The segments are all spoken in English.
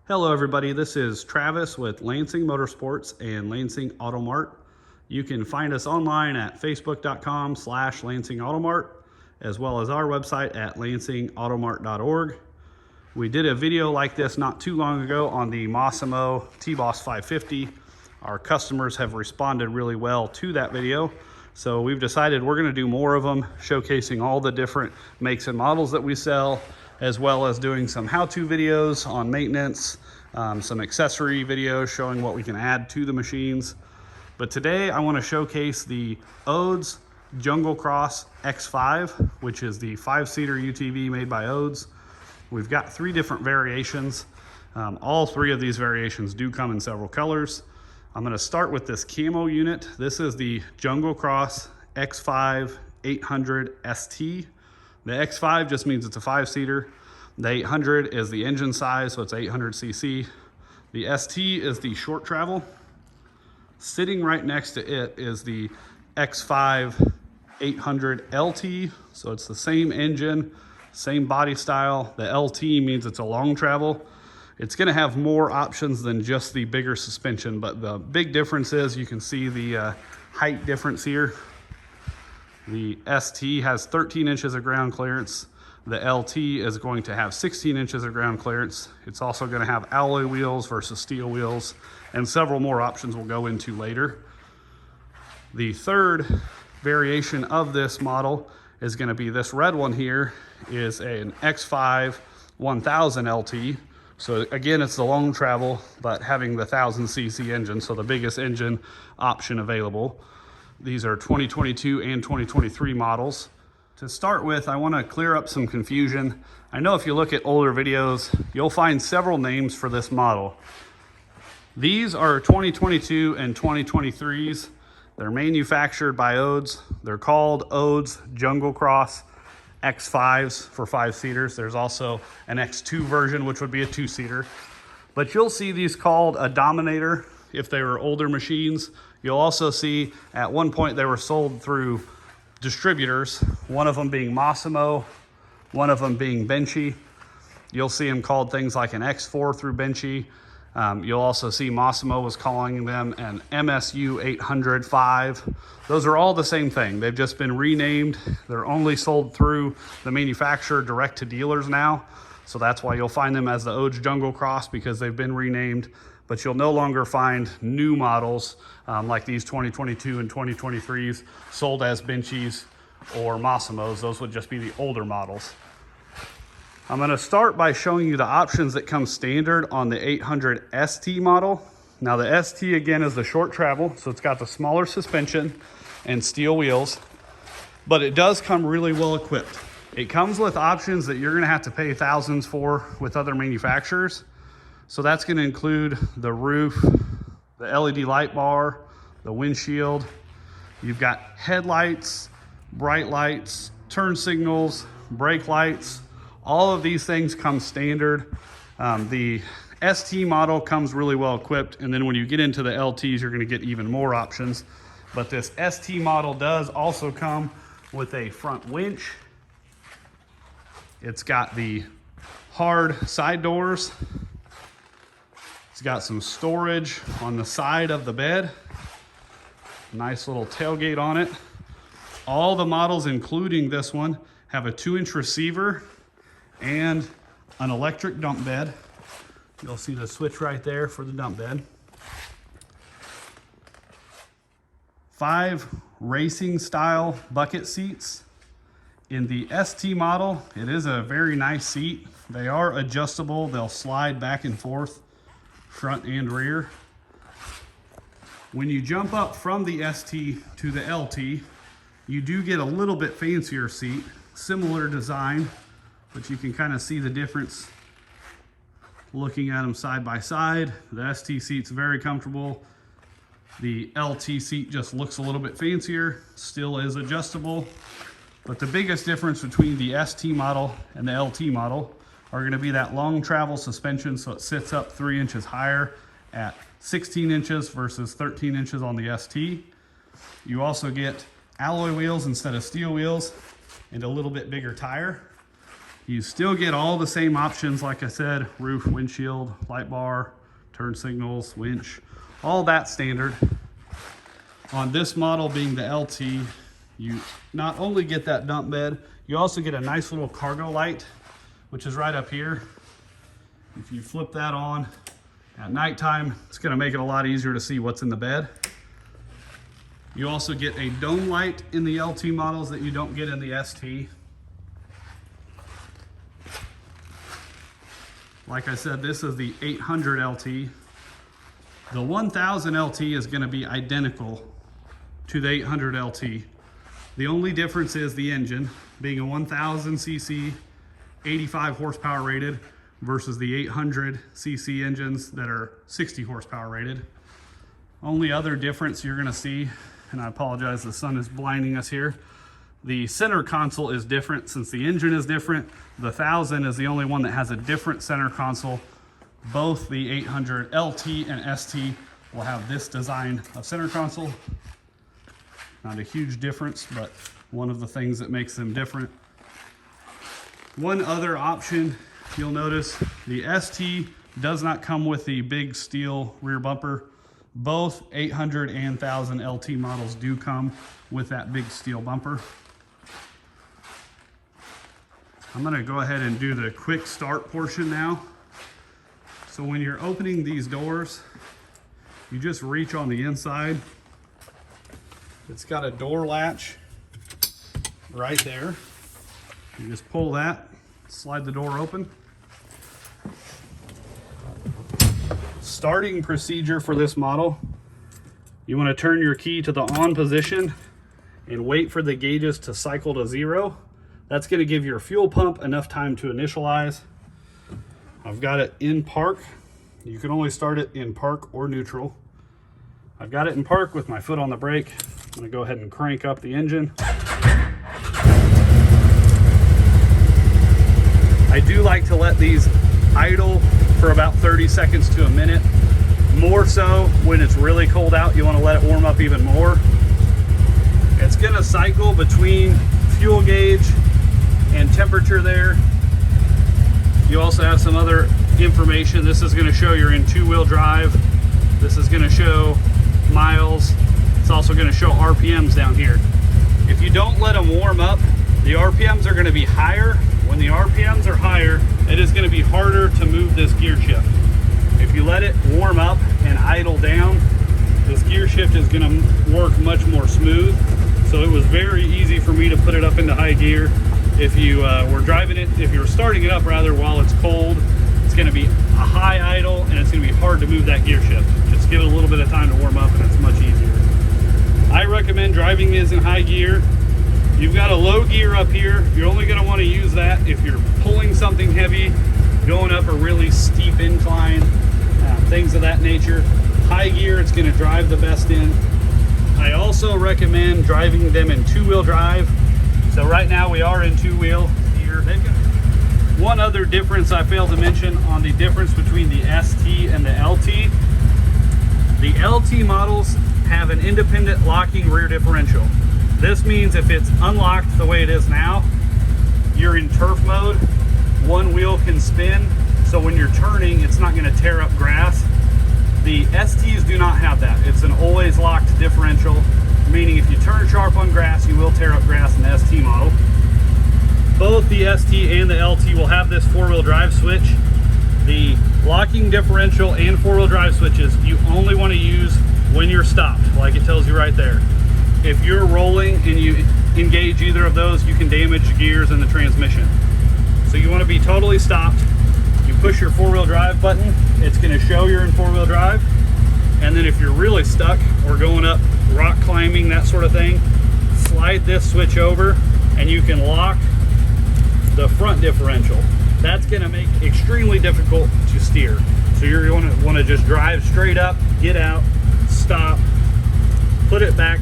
Hello everybody, this is Travis with Lansing Motorsports and Lansing Auto Mart. You can find us online at facebook.com/Lansing Auto Mart, as well as our website at lansingautomart.org. We did a video like this not too long ago on the Massimo T-Boss 550. Our customers have responded really well to that video, so we've decided we're going to do more of them, showcasing all the different makes and models that we sell, as well as doing some how-to videos on maintenance, some accessory videos showing what we can add to the machines. But today I want to showcase the Odes Junglecross X5, which is the 5-seater UTV made by Odes. We've got 3 different variations. All 3 of these variations do come in several colors. I'm going to start with this camo unit. This is the Junglecross X5 800ST. The X5 just means it's a 5-seater. The 800 is the engine size, so it's 800cc. The ST is the short travel. Sitting right next to it is the X5 800LT, so it's the same engine, same body style. The LT means it's a long travel. It's going to have more options than just the bigger suspension, but the big difference is you can see the height difference here. The ST has 13 inches of ground clearance. The LT is going to have 16 inches of ground clearance. It's also going to have alloy wheels versus steel wheels, and several more options we'll go into later. The third variation of this model is going to be this red one here, is an X5 1000 LT. So again, it's the long travel, but having the 1000cc engine, so the biggest engine option available. These are 2022 and 2023 models. To start with, I want to clear up some confusion. I know if you look at older videos, you'll find several names for this model. These are 2022 and 2023s. They're manufactured by Odes. They're called Odes Junglecross X5s for 5-seaters. There's also an X2 version, which would be a 2-seater. But you'll see these called a Dominator if they were older machines. You'll also see at one point they were sold through distributors, one of them being Massimo, one of them being Bennche. You'll see them called things like an X4 through Bennche. You'll also see Massimo was calling them an MSU 805. Those are all the same thing. They've just been renamed. They're only sold through the manufacturer direct to dealers now. So that's why you'll find them as the Odes Junglecross, because they've been renamed. But you'll no longer find new models like these 2022 and 2023s sold as Bennches or Massimos. Those would just be the older models. I'm going to start by showing you the options that come standard on the 800ST model. Now the ST again is the short travel, so it's got the smaller suspension and steel wheels, but it does come really well equipped. It comes with options that you're going to have to pay thousands for with other manufacturers. So that's going to include the roof, the LED light bar, the windshield. You've got headlights, bright lights, turn signals, brake lights. All of these things come standard. The ST model comes really well equipped, and then when you get into the LTs, you're going to get even more options. But this ST model does also come with a front winch. It's got the hard side doors. It's got some storage on the side of the bed. Nice little tailgate on it. All the models, including this one, have a 2-inch receiver and an electric dump bed. You'll see the switch right there for the dump bed. 5 racing style bucket seats. In the ST model, it is a very nice seat. They are adjustable. They'll slide back and forth, front and rear. When you jump up from the ST to the LT, you do get a little bit fancier seat, similar design, but you can kind of see the difference looking at them side by side. The ST seat's very comfortable. The LT seat just looks a little bit fancier, still is adjustable. But the biggest difference between the ST model and the LT model are going to be that long travel suspension, so it sits up 3 inches higher at 16 inches versus 13 inches on the ST. You also get alloy wheels instead of steel wheels and a little bit bigger tire. You still get all the same options, like I said, roof, windshield, light bar, turn signals, winch, all that standard. On this model being the LT, you not only get that dump bed, you also get a nice little cargo light, which is right up here. If you flip that on at nighttime, it's gonna make it a lot easier to see what's in the bed. You also get a dome light in the LT models that you don't get in the ST. Like I said, this is the 800 LT. The 1000 LT is gonna be identical to the 800 LT. The only difference is the engine, being a 1000 cc, 85 horsepower rated versus the 800 cc engines that are 60 horsepower rated. Only other difference you're gonna see, and I apologize, the sun is blinding us here. The center console is different since the engine is different. The 1000 is the only one that has a different center console. Both the 800 LT and ST will have this design of center console. Not a huge difference, but one of the things that makes them different. One other option you'll notice, the ST does not come with the big steel rear bumper. Both 800 and 1000 LT models do come with that big steel bumper. I'm gonna go ahead and do the quick start portion now. So when you're opening these doors, you just reach on the inside. It's got a door latch right there. You just pull that, slide the door open. Starting procedure for this model, you want to turn your key to the on position and wait for the gauges to cycle to 0. That's going to give your fuel pump enough time to initialize. I've got it in park. You can only start it in park or neutral. I've got it in park with my foot on the brake. I'm going to go ahead and crank up the engine. I do like to let these idle for about 30 seconds to a minute. More so when it's really cold out, you want to let it warm up even more. It's going to cycle between fuel gauge and temperature there. You also have some other information. This is going to show you're in two-wheel drive. This is going to show miles. It's also going to show RPMs down here. If you don't let them warm up, the RPMs are going to be higher. When the RPMs are higher, it is going to be harder to move this gear shift. If you let it warm up and idle down, this gear shift is going to work much more smooth. So it was very easy for me to put it up into high gear. If you were driving it, if you were starting it up rather while it's cold, it's going to be a high idle and it's going to be hard to move that gear shift. Just give it a little bit of time to warm up and it's much easier. I recommend driving this in high gear. You've got a low gear up here. You're only going to want to use that if you're pulling something heavy, going up a really steep incline, things of that nature. High gear, it's going to drive the best in. I also recommend driving them in two-wheel drive. So right now we are in two-wheel here. One other difference I failed to mention on the difference between the ST and the LT. The LT models have an independent locking rear differential. This means if it's unlocked the way it is now, you're in turf mode, one wheel can spin, so when you're turning, it's not going to tear up grass. The STs do not have that. It's an always locked differential, meaning if you turn sharp on grass, you will tear up grass in the ST model. Both the ST and the LT will have this four-wheel drive switch. The locking differential and four-wheel drive switches you only want to use when you're stopped, like it tells you right there. If you're rolling and you engage either of those, you can damage gears and the transmission. So you want to be totally stopped. You push your four-wheel drive button, it's going to show you're in four-wheel drive. And then if you're really stuck or going up rock climbing, that sort of thing, slide this switch over and you can lock the front differential. That's going to make it extremely difficult to steer. So you're going to want to just drive straight up, get out, stop, put it back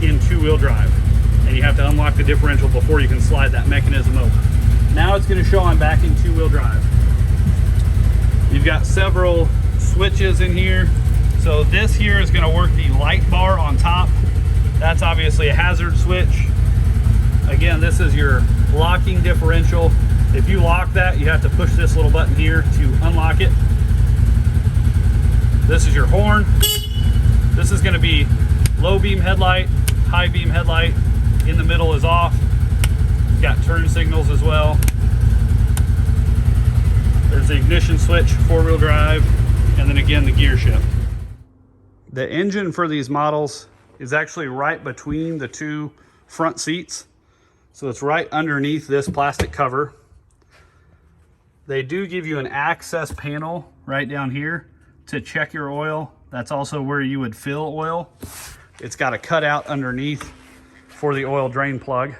in two-wheel drive. And you have to unlock the differential before you can slide that mechanism over. Now it's going to show I'm back in two-wheel drive. You've got several switches in here. So this here is going to work the light bar on top. That's obviously a hazard switch. Again, this is your locking differential. If you lock that, you have to push this little button here to unlock it. This is your horn. This is going to be low beam headlight, high beam headlight. In the middle is off. Got turn signals as well. There's the ignition switch, 4-wheel drive, and then again the gear shift. The engine for these models is actually right between the two front seats. So it's right underneath this plastic cover. They do give you an access panel right down here to check your oil. That's also where you would fill oil. It's got a cutout underneath for the oil drain plug.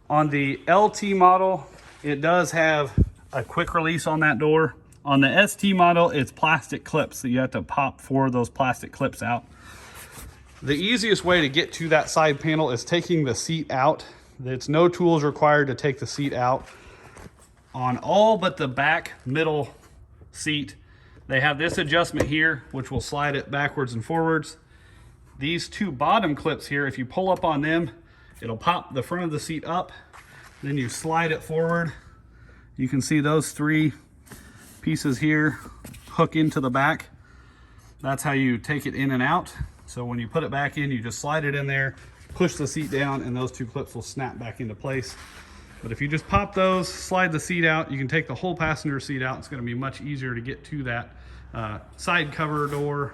On the LT model, it does have a quick release on that door. On the ST model, it's plastic clips that you have to pop 4 of those plastic clips out. The easiest way to get to that side panel is taking the seat out. There's no tools required to take the seat out. On all but the back middle seat, they have this adjustment here, which will slide it backwards and forwards. These 2 bottom clips here, if you pull up on them, it'll pop the front of the seat up. Then you slide it forward. You can see those 3 pieces here hook into the back. That's how you take it in and out. So when you put it back in, you just slide it in there, push the seat down, and those 2 clips will snap back into place. But if you just pop those, slide the seat out, you can take the whole passenger seat out. It's going to be much easier to get to that side cover door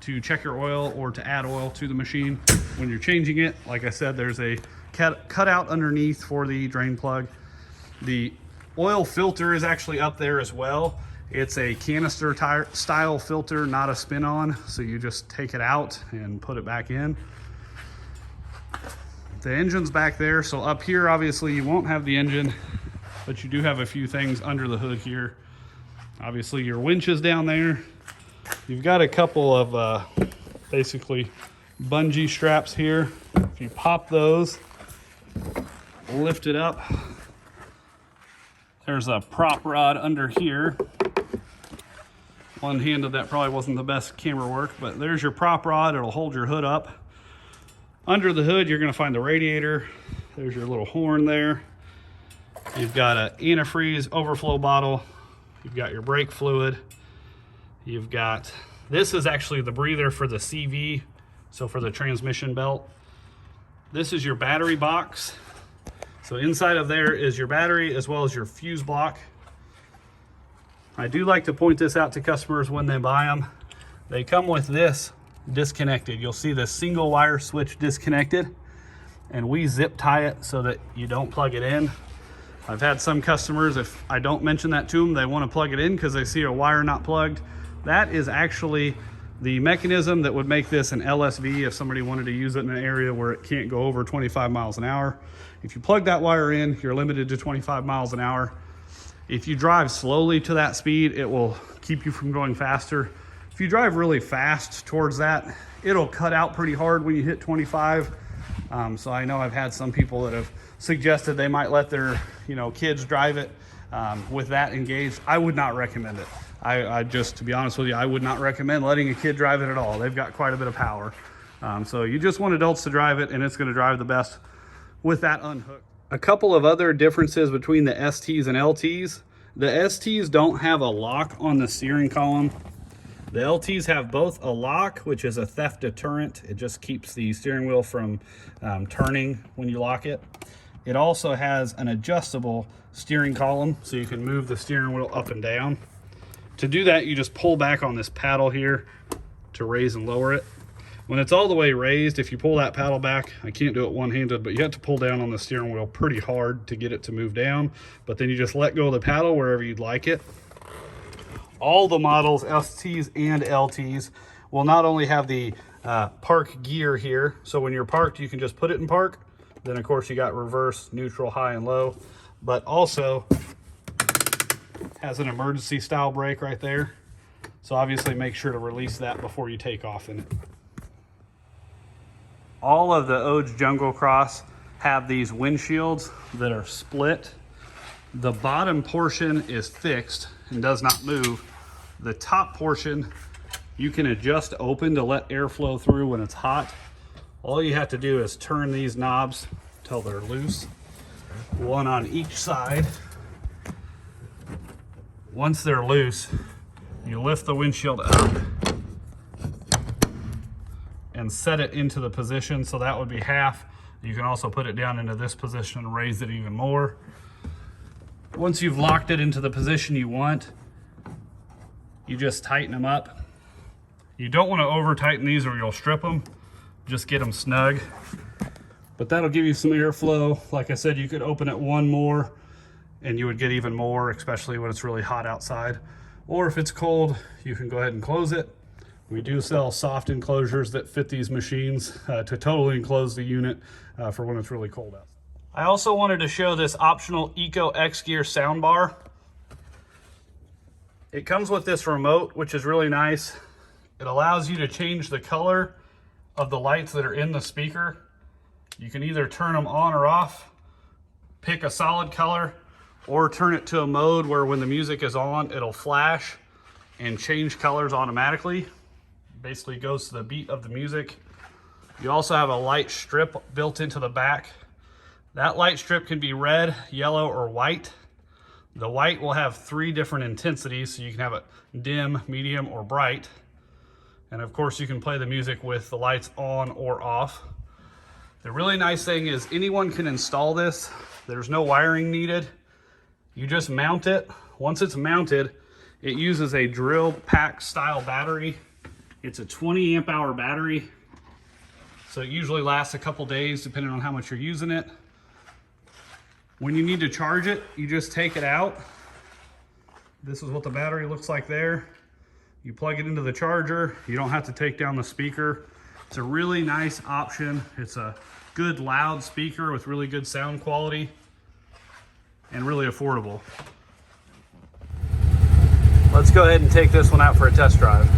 to check your oil or to add oil to the machine when you're changing it. Like I said, there's a cutout underneath for the drain plug. The oil filter is actually up there as well. It's a canister style filter, not a spin-on. So you just take it out and put it back in. The engine's back there. So up here, obviously you won't have the engine, but you do have a few things under the hood here. Obviously your winch is down there. You've got a couple of basically bungee straps here. If you pop those, lift it up, there's a prop rod under here. One-handed, that probably wasn't the best camera work, but there's your prop rod. It'll hold your hood up. Under the hood, you're going to find the radiator. There's your little horn there. You've got an antifreeze overflow bottle. You've got your brake fluid. You've got, this is actually the breather for the CV, so for the transmission belt. This is your battery box. So inside of there is your battery as well as your fuse block. I do like to point this out to customers when they buy them. They come with this disconnected. You'll see the single wire switch disconnected, and we zip tie it so that you don't plug it in. I've had some customers, if I don't mention that to them, they want to plug it in because they see a wire not plugged. That is actually the mechanism that would make this an LSV if somebody wanted to use it in an area where it can't go over 25 miles an hour. If you plug that wire in, you're limited to 25 miles an hour. If you drive slowly to that speed, it will keep you from going faster. If you drive really fast towards that, it'll cut out pretty hard when you hit 25. So I know I've had some people that have suggested they might let their kids drive it with that engaged. I would not recommend it. I just, to be honest with you, I would not recommend letting a kid drive it at all. They've got quite a bit of power. So you just want adults to drive it, and it's going to drive the best with that unhooked. A couple of other differences between the STs and LTs. The STs don't have a lock on the steering column. The LTs have both a lock, which is a theft deterrent. It just keeps the steering wheel from turning when you lock it. It also has an adjustable steering column, so you can move the steering wheel up and down. To do that, you just pull back on this paddle here to raise and lower it. When it's all the way raised, if you pull that paddle back, I can't do it one-handed, but you have to pull down on the steering wheel pretty hard to get it to move down. But then you just let go of the paddle wherever you'd like it. All the models, STs and LTs, will not only have the park gear here, so when you're parked, you can just put it in park. Then, of course, you got reverse, neutral, high, and low, but also has an emergency style brake right there. So obviously make sure to release that before you take off in it. All of the Odes Junglecross have these windshields that are split. The bottom portion is fixed and does not move. The top portion you can adjust open to let air flow through when it's hot. All you have to do is turn these knobs till they're loose. one on each side. Once they're loose, you lift the windshield up and set it into the position. So that would be half. You can also put it down into this position and raise it even more. Once you've locked it into the position you want, you just tighten them up. You don't want to over tighten these or you'll strip them. Just get them snug. But that'll give you some airflow. Like I said, you could open it one more and you would get even more, especially when it's really hot outside. Or if it's cold, you can go ahead and close it. We do sell soft enclosures that fit these machines to totally enclose the unit for when it's really cold out. I also wanted to show this optional Eco X Gear soundbar. It comes with this remote, which is really nice. It allows you to change the color of the lights that are in the speaker. You can either turn them on or off, pick a solid color, or turn it to a mode where when the music is on, it'll flash and change colors automatically. Basically goes to the beat of the music. You also have a light strip built into the back. That light strip can be red, yellow, or white. The white will have 3 different intensities, so you can have it dim, medium, or bright. And of course you can play the music with the lights on or off. The really nice thing is anyone can install this. There's no wiring needed. You just mount it. Once it's mounted, it uses a drill pack style battery. It's a 20 amp hour battery. So it usually lasts a couple days depending on how much you're using it. When you need to charge it, you just take it out. This is what the battery looks like there. You plug it into the charger. You don't have to take down the speaker. It's a really nice option. It's a good loud speaker with really good sound quality and really affordable. Let's go ahead and take this one out for a test drive.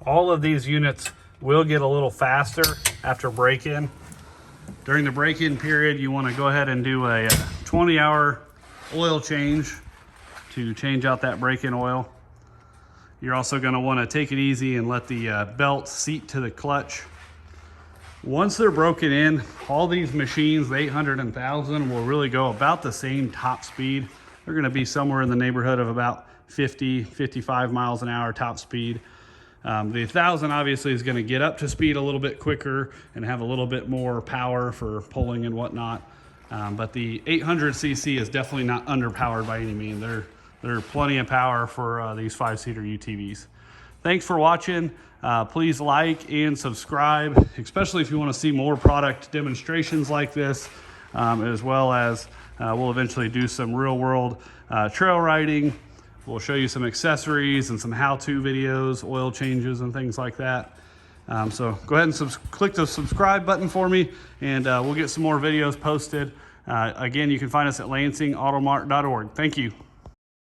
All of these units will get a little faster after break-in. During the break-in period, you want to go ahead and do a 20-hour oil change to change out that break-in oil. You're also going to want to take it easy and let the belt seat to the clutch. Once they're broken in, all these machines, the 800 and 1000, will really go about the same top speed. They're going to be somewhere in the neighborhood of about 50, 55 miles an hour top speed. The 1000 obviously is going to get up to speed a little bit quicker and have a little bit more power for pulling and whatnot. But the 800cc is definitely not underpowered by any means. They're plenty of power for these 5-seater UTVs. Thanks for watching. Please like and subscribe, especially if you want to see more product demonstrations like this, as well as we'll eventually do some real-world trail riding. We'll show you some accessories and some how-to videos, oil changes and things like that. So go ahead and click the subscribe button for me, and we'll get some more videos posted. Again, you can find us at lansingautomart.org. Thank you.